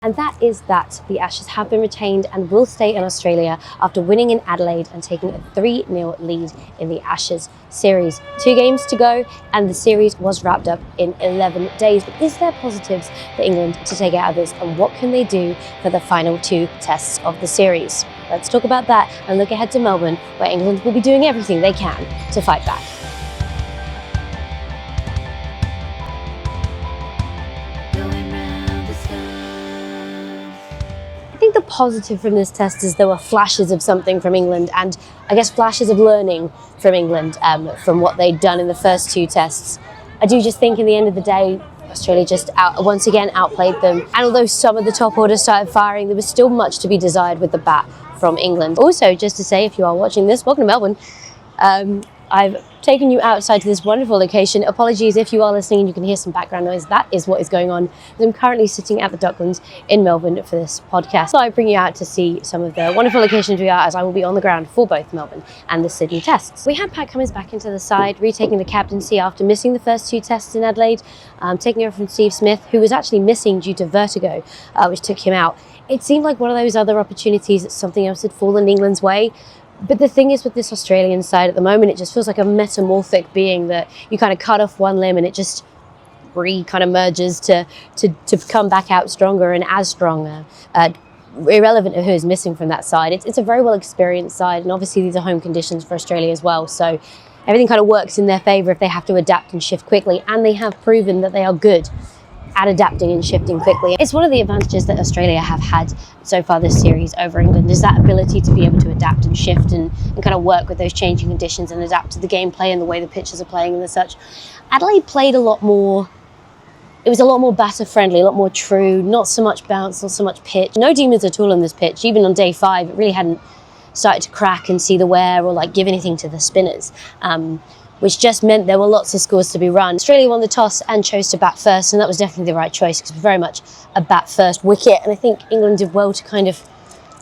And that is that. The Ashes have been retained and will stay in Australia after winning in Adelaide and taking a 3-0 lead in the Ashes series. 2 games to go and the series was wrapped up in 11 days. But is there positives for England to take out of this, and what can they do for the final 2 tests of the series? Let's talk about that and look ahead to Melbourne, where England will be doing everything they can to fight back. I think the positive from this test is there were flashes of something from England, and I guess flashes of learning from England from what they'd done in the first 2 tests. I do just think in the end of the day, Australia just once again outplayed them. And although some of the top order started firing, there was still much to be desired with the bat from England. Also, just to say, if you are watching this, welcome to Melbourne. I've taken you outside to this wonderful location. Apologies if you are listening and you can hear some background noise. That is what is going on. I'm currently sitting at the Docklands in Melbourne for this podcast. So I bring you out to see some of the wonderful locations we are, as I will be on the ground for both Melbourne and the Sydney tests. We had Pat Cummins back into the side, retaking the captaincy after missing the first 2 tests in Adelaide, taking over from Steve Smith, who was actually missing due to vertigo, which took him out. It seemed like one of those other opportunities that something else had fallen England's way. But the thing is, with this Australian side at the moment, it just feels like a metamorphic being that you kind of cut off one limb and it just kind of merges to come back out stronger and as stronger, irrelevant of who is missing from that side. It's a very well experienced side, and obviously these are home conditions for Australia as well. So everything kind of works in their favour if they have to adapt and shift quickly, and they have proven that they are good at adapting and shifting quickly. It's one of the advantages that Australia have had so far this series over England, is that ability to be able to adapt and shift and kind of work with those changing conditions and adapt to the gameplay and the way the pitches are playing and such. Adelaide played a lot more, it was a lot more batter friendly, a lot more true, not so much bounce, not so much pitch. No demons at all on this pitch. Even on day 5, it really hadn't started to crack and see the wear or like give anything to the spinners. Which just meant there were lots of scores to be run. Australia won the toss and chose to bat first, and that was definitely the right choice because it was very much a bat first wicket. And I think England did well to kind of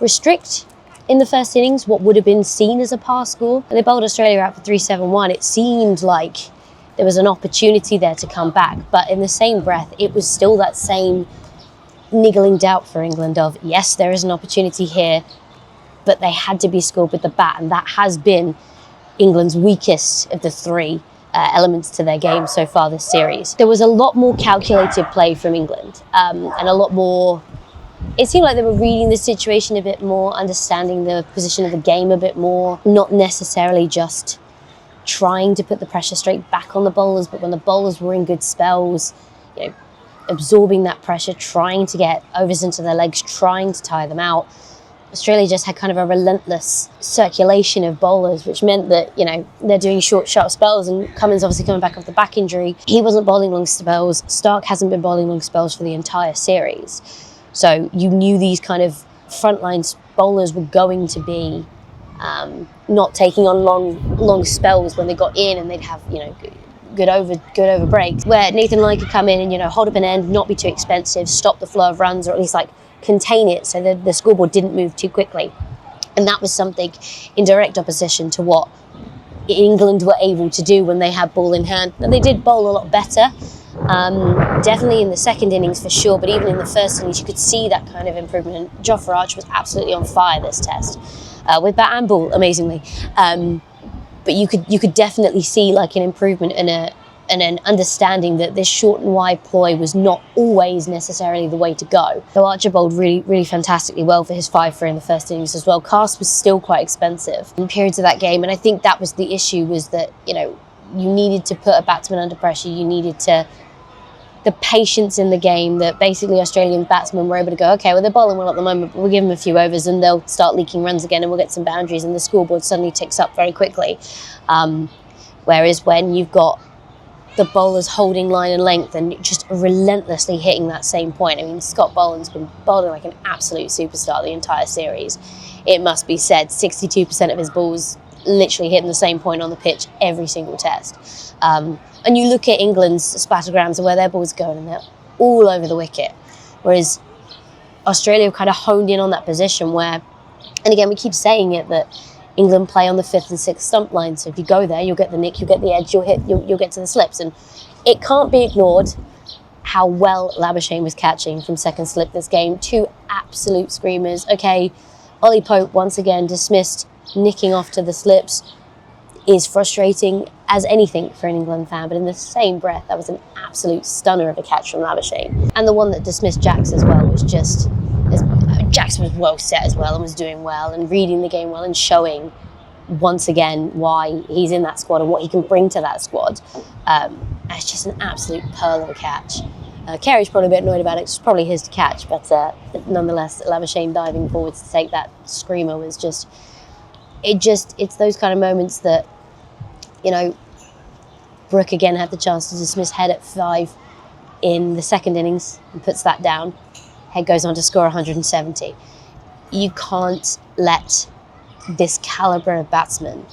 restrict in the first innings what would have been seen as a par score. And they bowled Australia out for 371. It seemed like there was an opportunity there to come back, but in the same breath, it was still that same niggling doubt for England of, yes, there is an opportunity here, but they had to be scored with the bat, and that has been England's weakest of the 3 elements to their game so far this series. There was a lot more calculated play from England, and a lot more, it seemed like they were reading the situation a bit more, understanding the position of the game a bit more, not necessarily just trying to put the pressure straight back on the bowlers, but when the bowlers were in good spells, you know, absorbing that pressure, trying to get overs into their legs, trying to tire them out. Australia just had kind of a relentless circulation of bowlers, which meant that, you know, they're doing short, sharp spells, and Cummins obviously coming back off the back injury. He wasn't bowling long spells. Stark hasn't been bowling long spells for the entire series. So you knew these kind of frontline bowlers were going to be not taking on long spells when they got in, and they'd have, you know, good over breaks, where Nathan Lyon could come in and, you know, hold up an end, not be too expensive, stop the flow of runs, or at least like contain it so that the scoreboard didn't move too quickly. And that was something in direct opposition to what England were able to do when they had ball in hand. And they did bowl a lot better, definitely in the second innings for sure, but even in the first innings you could see that kind of improvement. And Jofra Archer was absolutely on fire this test, with bat and ball, amazingly. But you could definitely see like an improvement and an understanding that this short and wide ploy was not always necessarily the way to go. So Archer bowled really, really fantastically well for his 5 for in the first innings as well. Cast was still quite expensive in periods of that game, and I think that was the issue, was that, you know, you needed to put a batsman under pressure. You needed the patience in the game that basically Australian batsmen were able to go, okay, well, they're bowling well at the moment, but we'll give them a few overs and they'll start leaking runs again and we'll get some boundaries, and the scoreboard suddenly ticks up very quickly. Whereas when you've got the bowlers holding line and length and just relentlessly hitting that same point. I mean, Scott Boland's been bowling like an absolute superstar the entire series. It must be said, 62% of his balls literally hitting the same point on the pitch every single test. And you look at England's spattergrams and where their balls going, and they're all over the wicket. Whereas Australia have kind of honed in on that position where, and again, we keep saying it, that England play on the 5th and 6th stump line. So if you go there, you'll get the nick, you'll get the edge, you'll get to the slips. And it can't be ignored how well Labuschagne was catching from second slip this game. Two absolute screamers. Okay, Ollie Pope once again dismissed, nicking off to the slips is frustrating as anything for an England fan, but in the same breath, that was an absolute stunner of a catch from Labuschagne. And the one that dismissed Jax as well was just, Jax was well set as well and was doing well and reading the game well and showing once again why he's in that squad and what he can bring to that squad. It's just an absolute pearl of a catch. Carey's probably a bit annoyed about it, it's probably his to catch, but nonetheless, Labuschagne diving forwards to take that screamer was just, it's those kind of moments that, you know, Brooke again had the chance to dismiss Head at 5 in the second innings and puts that down. Head goes on to score 170. You can't let this calibre of batsman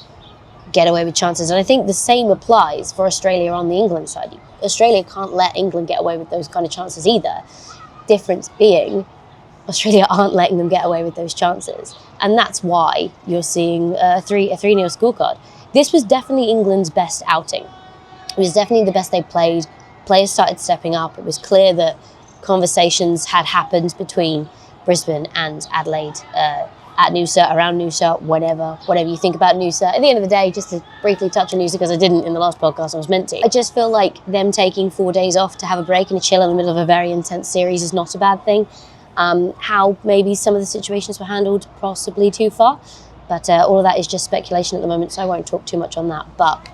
get away with chances. And I think the same applies for Australia on the England side. Australia can't let England get away with those kind of chances either. Difference being, Australia aren't letting them get away with those chances. And that's why you're seeing a 3-0 scorecard. This was definitely England's best outing. It was definitely the best they played. Players started stepping up. It was clear that conversations had happened between Brisbane and Adelaide at Noosa, around Noosa, whatever you think about Noosa. At the end of the day, just to briefly touch on Noosa, because I didn't in the last podcast, I was meant to. I just feel like them taking 4 days off to have a break and a chill in the middle of a very intense series is not a bad thing. How maybe some of the situations were handled possibly too far, but all of that is just speculation at the moment, so I won't talk too much on that. But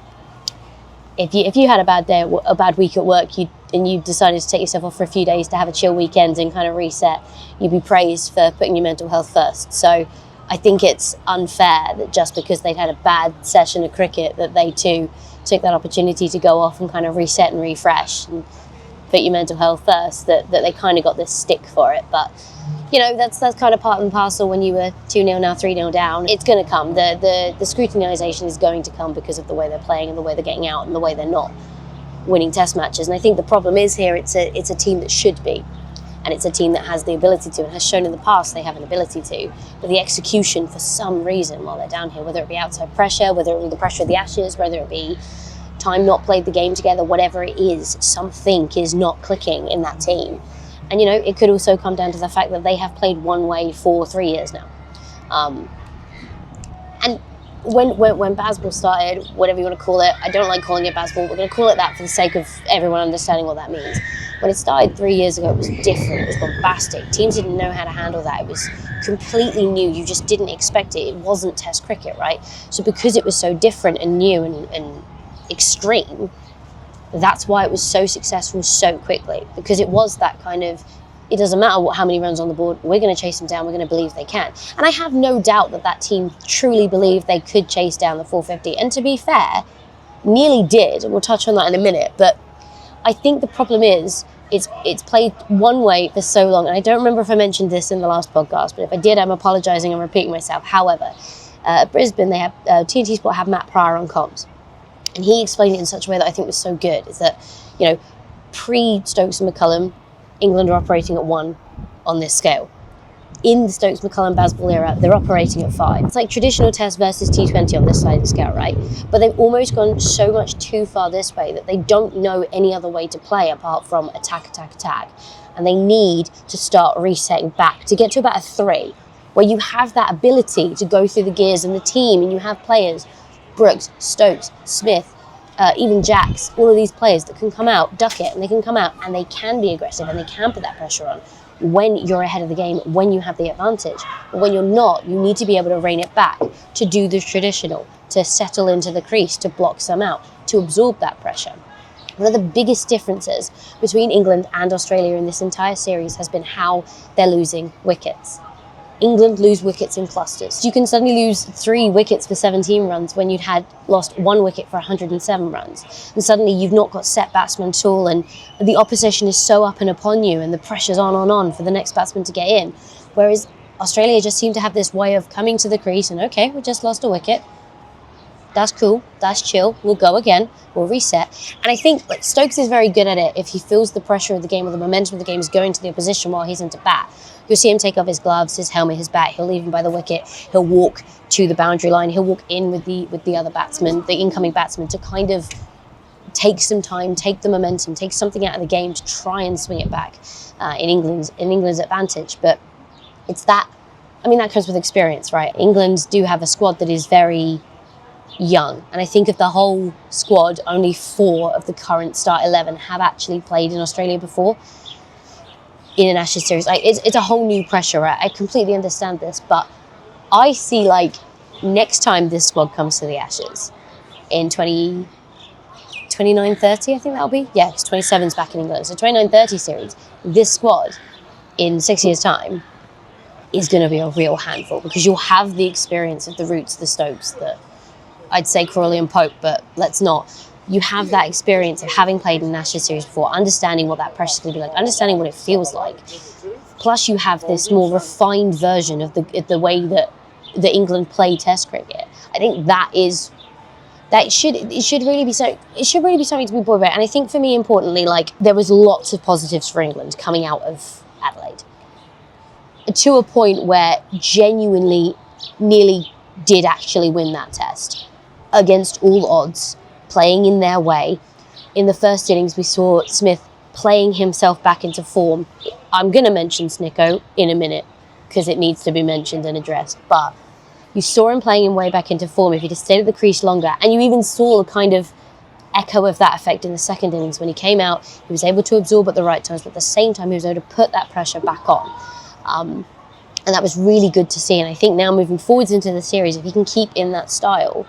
if you had a bad day, a bad week at work, and you decided to take yourself off for a few days to have a chill weekend and kind of reset, you'd be praised for putting your mental health first. So I think it's unfair that just because they'd had a bad session of cricket that they too took that opportunity to go off and kind of reset and refresh and put your mental health first, that they kind of got this stick for it. But you know, that's kind of part and parcel when you were 2-0 now 3-0 down. It's going to come. The scrutinisation is going to come because of the way they're playing and the way they're getting out and the way they're not winning test matches. And I think the problem is here, it's a team that should be, and it's a team that has the ability to and has shown in the past they have an ability to, but the execution for some reason while they're down here, whether it be outside pressure, whether it be the pressure of the Ashes, whether it be time not played the game together, whatever it is, something is not clicking in that team. And you know, it could also come down to the fact that they have played one way for 3 years now. And when Bazball started, whatever you want to call it, I don't like calling it Bazball, we're going to call it that for the sake of everyone understanding what that means. When it started 3 years ago, it was different, it was bombastic. Teams didn't know how to handle that. It was completely new, you just didn't expect it. It wasn't Test cricket, right? So because it was so different and new and extreme, that's why it was so successful so quickly, because it was that kind of, it doesn't matter how many runs on the board, we're going to chase them down, we're going to believe they can. And I have no doubt that team truly believed they could chase down the 450, and to be fair, nearly did, and we'll touch on that in a minute. But I think the problem is, it's played one way for so long, and I don't remember if I mentioned this in the last podcast, but if I did, I'm apologising and repeating myself. However, at Brisbane, they have TNT Sport have Matt Pryor on comms. And he explained it in such a way that I think was so good, is that, you know, pre-Stokes and McCullum, England are operating at 1 on this scale. In the Stokes-McCullum Bazball era, they're operating at 5. It's like traditional Test versus T20 on this side of the scale, right? But they've almost gone so much too far this way that they don't know any other way to play apart from attack. And they need to start resetting back to get to about a 3, where you have that ability to go through the gears in the team, and you have players, Brooks, Stokes, Smith, even Jax, all of these players that can come out, duck it, and they can come out and they can be aggressive and they can put that pressure on when you're ahead of the game, when you have the advantage. But when you're not, you need to be able to rein it back, to do the traditional, to settle into the crease, to block some out, to absorb that pressure. One of the biggest differences between England and Australia in this entire series has been how they're losing wickets. England lose wickets in clusters. You can suddenly lose 3 wickets for 17 runs when you'd had lost 1 wicket for 107 runs. And suddenly you've not got set batsmen at all, and the opposition is so up and upon you, and the pressure's on for the next batsman to get in. Whereas Australia just seem to have this way of coming to the crease and, okay, we just lost a wicket. That's cool, that's chill, we'll go again, we'll reset. And I think Stokes is very good at it if he feels the pressure of the game or the momentum of the game is going to the opposition while he's into bat. You'll see him take off his gloves, his helmet, his bat, he'll leave him by the wicket, he'll walk to the boundary line, he'll walk in with the other batsman, the incoming batsman, to kind of take some time, take the momentum, take something out of the game to try and swing it back in England's advantage. But it's that, I mean, that comes with experience, right? England do have a squad that is very young, and I think of the whole squad, only 4 of the current start 11 have actually played in Australia before in an Ashes series. Like, it's a whole new pressure, right? I completely understand this, but I see, like, next time this squad comes to the Ashes in 29-30, I think that'll be. Yeah, because 27's back in England. So 29-30 series, this squad in 6 years' time is going to be a real handful, because you'll have the experience of the Roots, the Stokes, the, I'd say Crawley and Pope, but let's not. You have that experience of having played in an Ashes series before, understanding what that pressure's going to be like, understanding what it feels like. Plus, you have this more refined version of the way that England play Test cricket. I think it should really be something to be bothered about. And I think, for me, importantly, like, there was lots of positives for England coming out of Adelaide, to a point where genuinely nearly did actually win that test against all odds, playing in their way. In the first innings, we saw Smith playing himself back into form. I'm going to mention Snicko in a minute because it needs to be mentioned and addressed, but you saw him playing him way back into form if he'd have stayed at the crease longer, and you even saw a kind of echo of that effect in the second innings when he came out. He was able to absorb at the right times, but at the same time he was able to put that pressure back on. And that was really good to see. And I think now, moving forwards into the series, if he can keep in that style,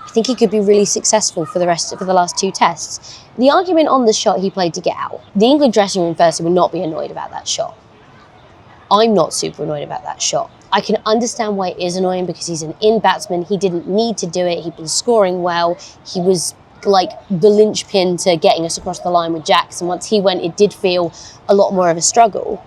I think he could be really successful for the last 2 tests. The argument on the shot he played to get out, the England dressing room firstly will not be annoyed about that shot. I'm not super annoyed about that shot. I can understand why it is annoying, because he's an in-batsman. He didn't need to do it. He'd been scoring well. He was like the linchpin to getting us across the line with Jackson. Once he went, it did feel a lot more of a struggle.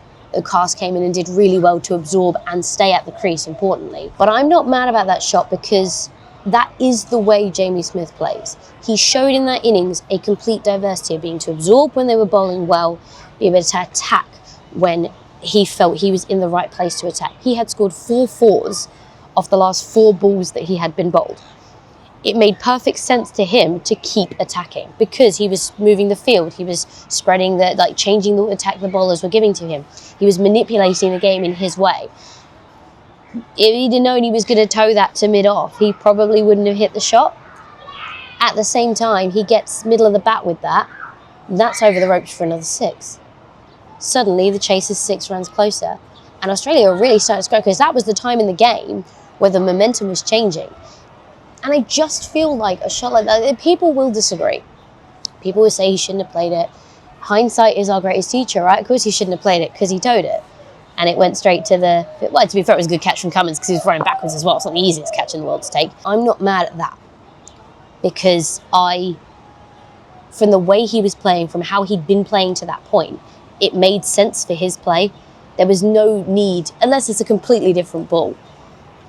Cast came in and did really well to absorb and stay at the crease, importantly. But I'm not mad about that shot, because that is the way Jamie Smith plays. He showed in that innings a complete diversity of being to absorb when they were bowling well, be able to attack when he felt he was in the right place to attack. He had scored 4 fours off the last 4 balls that he had been bowled. It made perfect sense to him to keep attacking, because he was moving the field. He was spreading changing the attack the bowlers were giving to him. He was manipulating the game in his way. If he'd have known he was going to toe that to mid-off, he probably wouldn't have hit the shot. At the same time, he gets middle of the bat with that, and that's over the ropes for another 6. Suddenly, the chase is 6 runs closer, and Australia are really starting to score, because that was the time in the game where the momentum was changing. And I just feel like a shot like that, people will disagree. People will say he shouldn't have played it. Hindsight is our greatest teacher, right? Of course he shouldn't have played it, because he towed it. And it went straight to the... Well, to be fair, it was a good catch from Cummins, because he was running backwards as well. It's not the easiest catch in the world to take. I'm not mad at that, because from the way he was playing, from how he'd been playing to that point, it made sense for his play. There was no need, unless it's a completely different ball,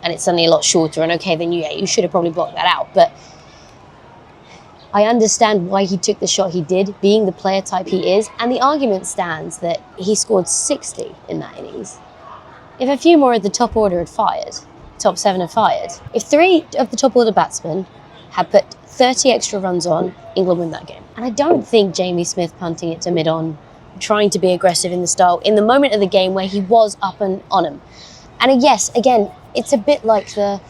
and it's suddenly a lot shorter, and okay, then you should have probably blocked that out. But I understand why he took the shot he did, being the player type he is, and the argument stands that he scored 60 in that innings. If a few more of the top order had fired, top 7 had fired, if 3 of the top order batsmen had put 30 extra runs on, England win that game. And I don't think Jamie Smith punting it to mid-on, trying to be aggressive in the style, in the moment of the game where he was up and on him. And yes, again, it's a bit like the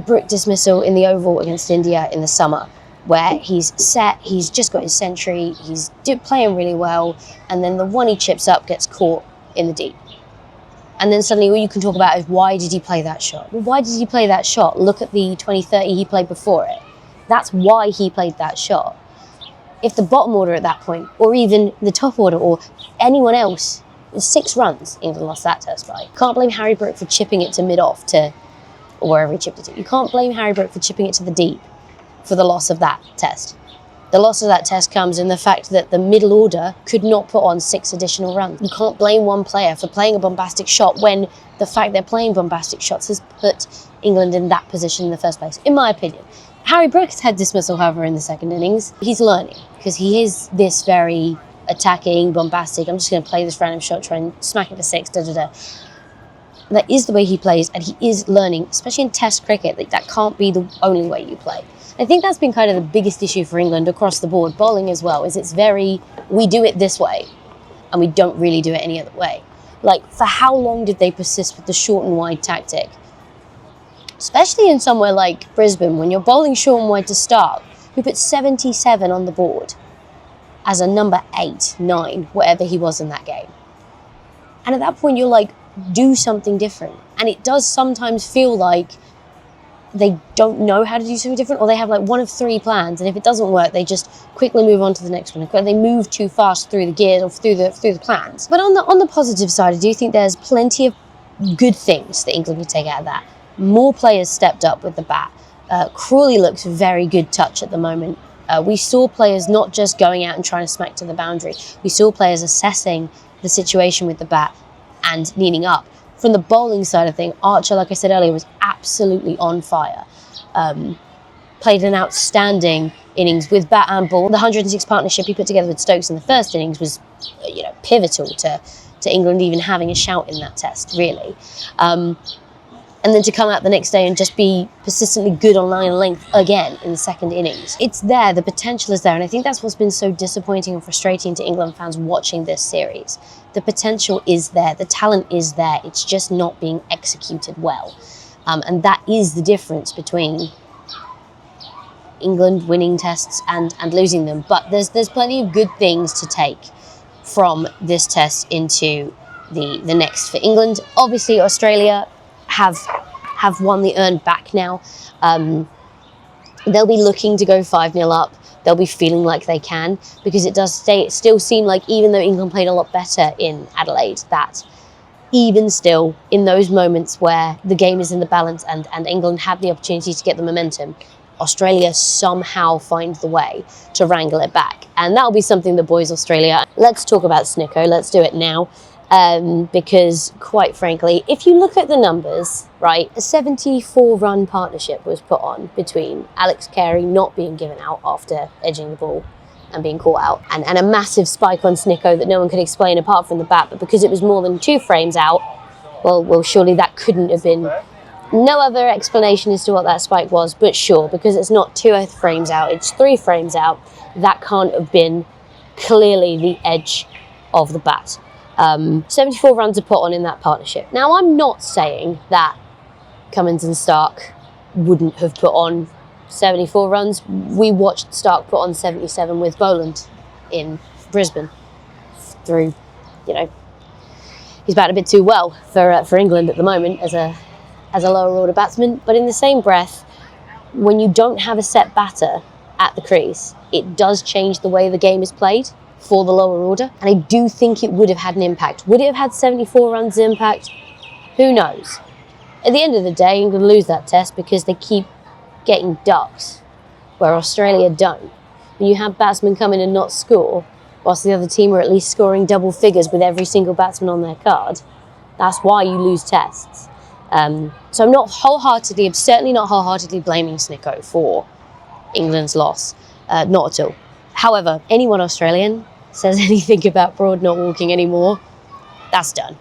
Brook dismissal in the Oval against India in the summer, where he's set, he's just got his century, he's playing really well, and then the one he chips up gets caught in the deep. And then suddenly all you can talk about is, why did he play that shot? Well, why did he play that shot? Look at the 20-30 he played before it. That's why he played that shot. If the bottom order at that point, or even the top order, or anyone else, 6 runs, England lost that test by. Can't blame Harry Brook for chipping it to mid-off to, or wherever he chipped it to. You can't blame Harry Brook for chipping it to the deep for the loss of that test. The loss of that test comes in the fact that the middle order could not put on 6 additional runs. You can't blame one player for playing a bombastic shot when the fact they're playing bombastic shots has put England in that position in the first place, in my opinion. Harry Brooks had dismissal, however, in the second innings. He's learning, because he is this very attacking, bombastic, I'm just going to play this random shot, try and smack it for 6, da-da-da. That is the way he plays, and he is learning, especially in Test cricket. That can't be the only way you play. I think that's been kind of the biggest issue for England across the board, bowling as well, is we do it this way and we don't really do it any other way. Like, for how long did they persist with the short and wide tactic? Especially in somewhere like Brisbane, when you're bowling short and wide to start, we put 77 on the board as a number 8, 9, whatever he was in that game. And at that point, you're like, do something different. And it does sometimes feel like they don't know how to do something different, or they have like one of 3 plans, and if it doesn't work, they just quickly move on to the next one. They move too fast through the gears or through the plans. But on the positive side, I do think there's plenty of good things that England can take out of that. More players stepped up with the bat. Crawley looks very good touch at the moment. We saw players not just going out and trying to smack to the boundary. We saw players assessing the situation with the bat and kneeling up. From the bowling side of things, Archer, like I said earlier, was absolutely on fire. Played an outstanding innings with bat and ball. The 106 partnership he put together with Stokes in the first innings was, pivotal to England even having a shout in that test, really. And then to come out the next day and just be persistently good on line and length again in the second innings. It's there, the potential is there, and I think that's what's been so disappointing and frustrating to England fans watching this series. The potential is there, the talent is there, it's just not being executed well. And that is the difference between England winning tests and losing them. But there's plenty of good things to take from this test into the next for England. Obviously, Australia have won the earned back now. They'll be looking to go 5-0 up. They'll be feeling like they can, because it does still seem like, even though England played a lot better in Adelaide, that even still, in those moments where the game is in the balance and England have the opportunity to get the momentum, Australia somehow find the way to wrangle it back. And that'll be something the boys Australia. Let's talk about Snicko. Let's do it now. Because quite frankly, if you look at the numbers, right, a 74-run partnership was put on between Alex Carey not being given out after edging the ball and being caught out, and a massive spike on Snicko that no one could explain apart from the bat, but because it was more than 2 frames out, well, surely that couldn't have been. No other explanation as to what that spike was, but sure, because it's not 2 frames out, it's 3 frames out, that can't have been clearly the edge of the bat. 74 runs are put on in that partnership. Now, I'm not saying that Cummins and Stark wouldn't have put on 74 runs. We watched Stark put on 77 with Boland in Brisbane through, he's batting a bit too well for England at the moment as a lower order batsman. But in the same breath, when you don't have a set batter at the crease, it does change the way the game is played for the lower order, and I do think it would have had an impact. Would it have had 74 runs impact? Who knows? At the end of the day, England lose that test because they keep getting ducks, where Australia don't. When you have batsmen come in and not score, whilst the other team are at least scoring double figures with every single batsman on their card, that's why you lose tests. So I'm certainly not wholeheartedly blaming Snicko for England's loss. Not at all. However, anyone Australian says anything about Broad not walking anymore, that's done.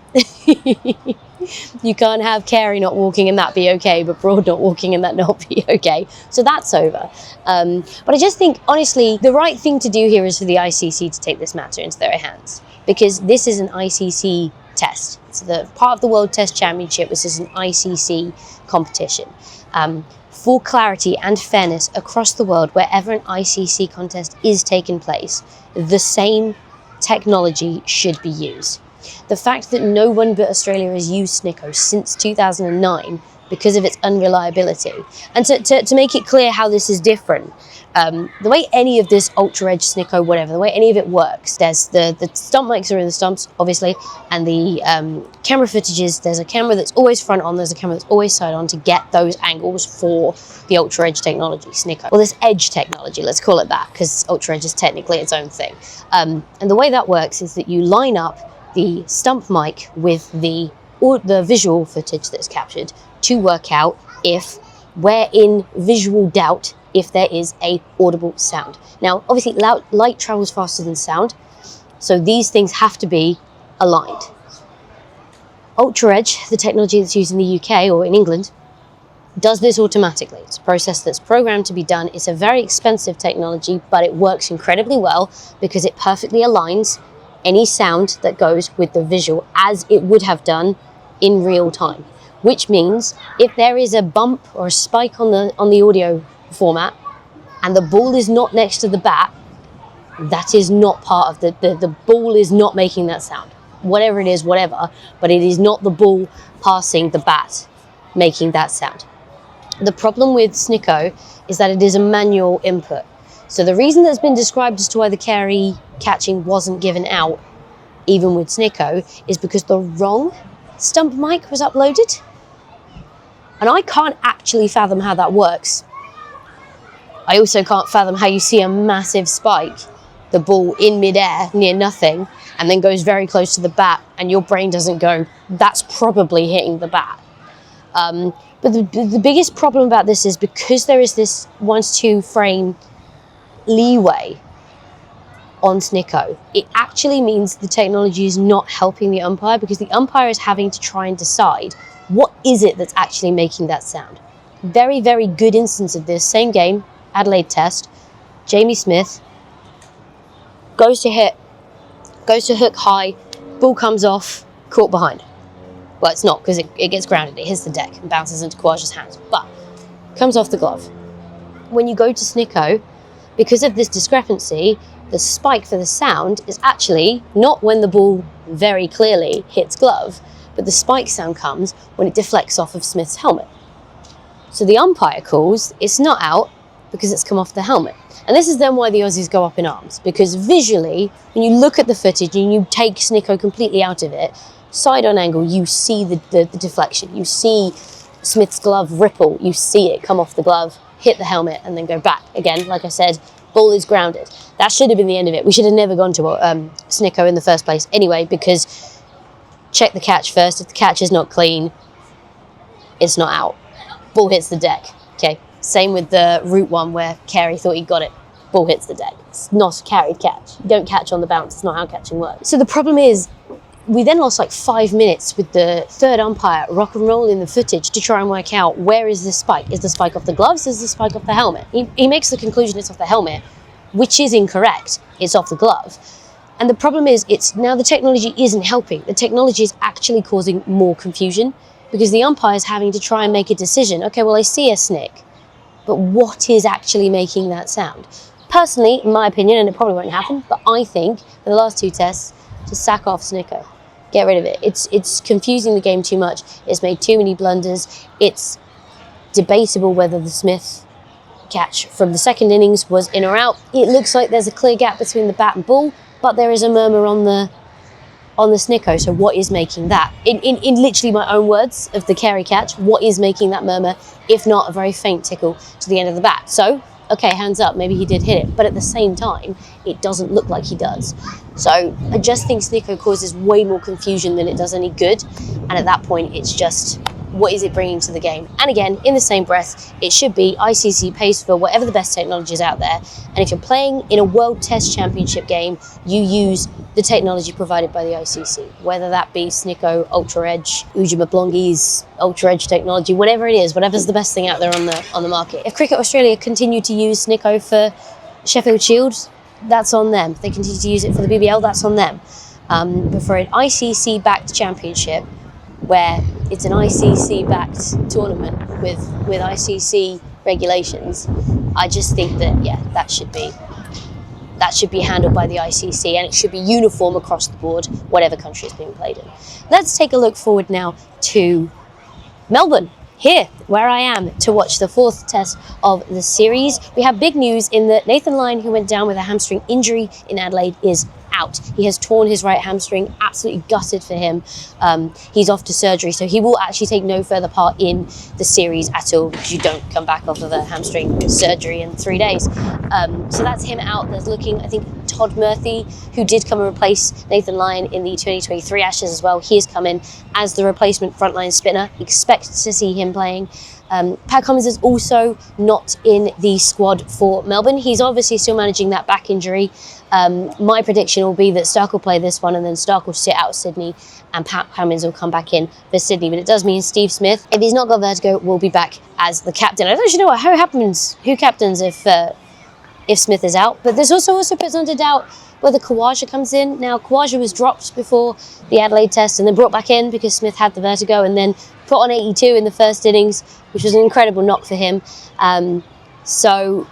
You can't have Carey not walking and that be okay, but Broad not walking and that not be okay. So that's over. But I just think, honestly, the right thing to do here is for the ICC to take this matter into their hands, because this is an ICC test. It's the part of the World Test Championship. This is an ICC competition. For clarity and fairness across the world, wherever an ICC contest is taking place, the same technology should be used. The fact that no one but Australia has used Snicko since 2009 because of its unreliability. And to make it clear how this is different, the way any of this Ultra Edge, Snicko, whatever, the way any of it works, there's the stump mics are in the stumps, obviously, and the camera footages, there's a camera that's always front on, there's a camera that's always side on to get those angles for the Ultra Edge technology, Snicko. Well, this Edge technology, let's call it that, because Ultra Edge is technically its own thing. And the way that works is that you line up the stump mic with the visual footage that's captured to work out if we're in visual doubt if there is a audible sound. Now, obviously, light travels faster than sound, so these things have to be aligned. Ultra Edge, the technology that's used in the UK or in England, does this automatically. It's a process that's programmed to be done. It's a very expensive technology, but it works incredibly well because it perfectly aligns any sound that goes with the visual as it would have done in real time. Which means if there is a bump or a spike on the audio format and the ball is not next to the bat, that is not part of the ball is not making that sound. Whatever it is, whatever, but it is not the ball passing the bat making that sound. The problem with Snicko is that it is a manual input. So the reason that's been described as to why the carry catching wasn't given out, even with Snicko, is because the wrong stump mic was uploaded. And I can't actually fathom how that works. I also can't fathom how you see a massive spike, the ball in midair near nothing, and then goes very close to the bat, and your brain doesn't go, that's probably hitting the bat. But the biggest problem about this is because there is this 1 to 2 frame leeway on Snicko, it actually means the technology is not helping the umpire, because the umpire is having to try and decide what is it that's actually making that sound. Very, very good instance of this, same game, Adelaide test, Jamie Smith goes to hook high, ball comes off, caught behind. Well, it's not, because it gets grounded, it hits the deck and bounces into Kwaja's hands, but comes off the glove. When you go to Snicko, because of this discrepancy, the spike for the sound is actually not when the ball very clearly hits glove, but the spike sound comes when it deflects off of Smith's helmet. So the umpire calls, it's not out because it's come off the helmet. And this is then why the Aussies go up in arms, because visually, when you look at the footage and you take Snicko completely out of it, side on angle, you see the deflection, you see Smith's glove ripple, you see it come off the glove, hit the helmet, and then go back. Again, like I said, ball is grounded. That should have been the end of it. We should have never gone to Snicko in the first place anyway, because check the catch first. If the catch is not clean, it's not out. Ball hits the deck. Okay. Same with the root one where Carey thought he got it. Ball hits the deck. It's not a carried catch. You don't catch on the bounce. It's not how catching works. So the problem is, we then lost like 5 minutes with the third umpire rock and rolling the footage to try and work out where is the spike. Is the spike off the gloves? Is the spike off the helmet? He makes the conclusion it's off the helmet, which is incorrect. It's off the glove. And the problem is, it's now the technology isn't helping. The technology is actually causing more confusion because the umpire is having to try and make a decision. Okay, well, I see a snick, but what is actually making that sound? Personally, in my opinion, and it probably won't happen, but I think for the last 2 tests, just sack off Snicko. Get rid of it. It's confusing the game too much. It's made too many blunders. It's debatable whether the Smith catch from the second innings was in or out. It looks like there's a clear gap between the bat and ball, but there is a murmur on the Snicko. So what is making that? In literally my own words of the Carey catch, what is making that murmur, if not a very faint tickle to the end of the bat? So, okay, hands up, maybe he did hit it, but at the same time, it doesn't look like he does. So I just think Snicko causes way more confusion than it does any good. And at that point, it's just, what is it bringing to the game? And again, in the same breath, it should be ICC pays for whatever the best technology is out there. And if you're playing in a World Test Championship game, you use the technology provided by the ICC, whether that be Snicko, Ultra Edge, Ujima Blongi's Ultra Edge technology, whatever it is, whatever's the best thing out there on the market. If Cricket Australia continue to use Snicko for Sheffield Shield, that's on them. If they continue to use it for the BBL, that's on them. But for an ICC-backed championship, where it's an ICC-backed tournament with ICC regulations, I just think that, yeah, that should be handled by the ICC, and it should be uniform across the board, whatever country it's being played in. Let's take a look forward now to Melbourne, here where I am to watch the 4th test of the series. We have big news in that Nathan Lyon, who went down with a hamstring injury in Adelaide, is out. He has torn his right hamstring, absolutely gutted for him. He's off to surgery, so he will actually take no further part in the series at all, because you don't come back off of a hamstring surgery in 3 days. So that's him out. There's looking, I think, Todd Murphy, who did come and replace Nathan Lyon in the 2023 Ashes as well. He is coming as the replacement frontline spinner. Expect to see him playing. Pat Cummins is also not in the squad for Melbourne. He's obviously still managing that back injury. My prediction will be that Stark will play this one, and then Stark will sit out Sydney, and Pat Cummins will come back in for Sydney. But it does mean Steve Smith, if he's not got vertigo, will be back as the captain. I don't actually know who captains if Smith is out. But this also puts under doubt whether Khawaja comes in. Now, Khawaja was dropped before the Adelaide test and then brought back in because Smith had the vertigo, and then put on 82 in the first innings, which was an incredible knock for him. So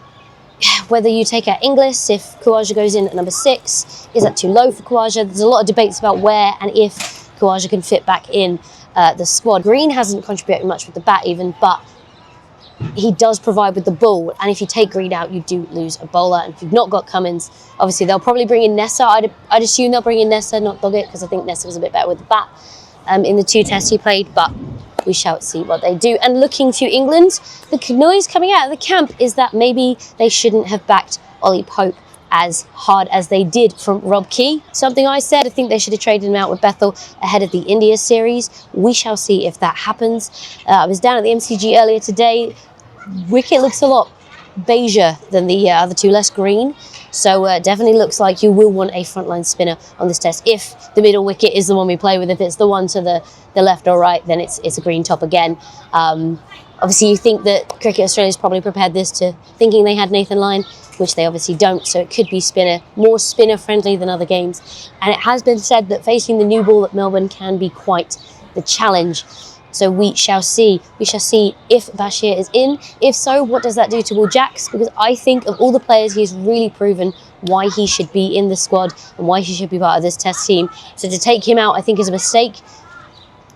whether you take out Inglis, if Khawaja goes in at number 6, is that too low for Khawaja? There's a lot of debates about where and if Khawaja can fit back in the squad. Green hasn't contributed much with the bat even, but he does provide with the ball, and if you take Green out, you do lose a bowler. And if you've not got Cummins, obviously they'll probably bring in Nessa. I'd assume they'll bring in Nessa, not Doggett, because I think Nessa was a bit better with the bat in the 2 tests he played, but we shall see what they do. And looking to England, the noise coming out of the camp is that maybe they shouldn't have backed Ollie Pope as hard as they did from Rob Key. Something I said, I think they should have traded him out with Bethel ahead of the India series. We shall see if that happens. I was down at the MCG earlier today. Wicket looks a lot beiger than the other 2, less green. So definitely looks like you will want a frontline spinner on this test. If the middle wicket is the one we play with, if it's the one to the left or right, then it's a green top again. Obviously, you think that Cricket Australia's probably prepared this to thinking they had Nathan Lyon, which they obviously don't. So it could be more spinner friendly than other games. And it has been said that facing the new ball at Melbourne can be quite the challenge. So we shall see. We shall see if Bashir is in. If so, what does that do to Will Jacks? Because I think of all the players, he's really proven why he should be in the squad and why he should be part of this test team. So to take him out, I think is a mistake.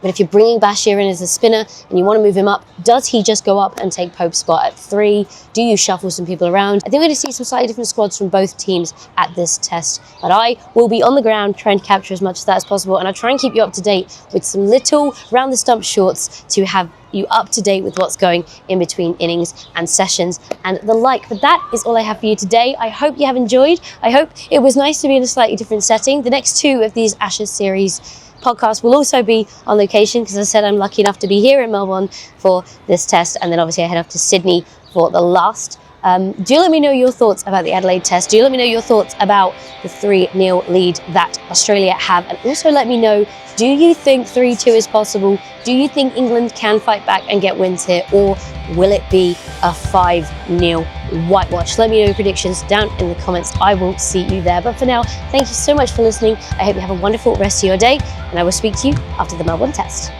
But if you're bringing Bashir in as a spinner and you want to move him up, does he just go up and take Pope's spot at 3? Do you shuffle some people around? I think we're going to see some slightly different squads from both teams at this test. But I will be on the ground trying to capture as much of that as possible. And I'll try and keep you up to date with some little Round the Stump shorts to have you up to date with what's going in between innings and sessions and the like. But that is all I have for you today. I hope you have enjoyed. I hope it was nice to be in a slightly different setting. The next 2 of these Ashes series podcast will also be on location, because as I said, I'm lucky enough to be here in Melbourne for this test, and then obviously I head off to Sydney for the last. Do let me know your thoughts about the Adelaide test. Do let me know your thoughts about the 3-0 lead that Australia have, and also let me know, do you think 3-2 is possible? Do you think England can fight back and get wins here, or will it be a 5-0 whitewash? Let me know your predictions down in the comments. I will see you there. But for now, thank you so much for listening. I hope you have a wonderful rest of your day, and I will speak to you after the Melbourne test.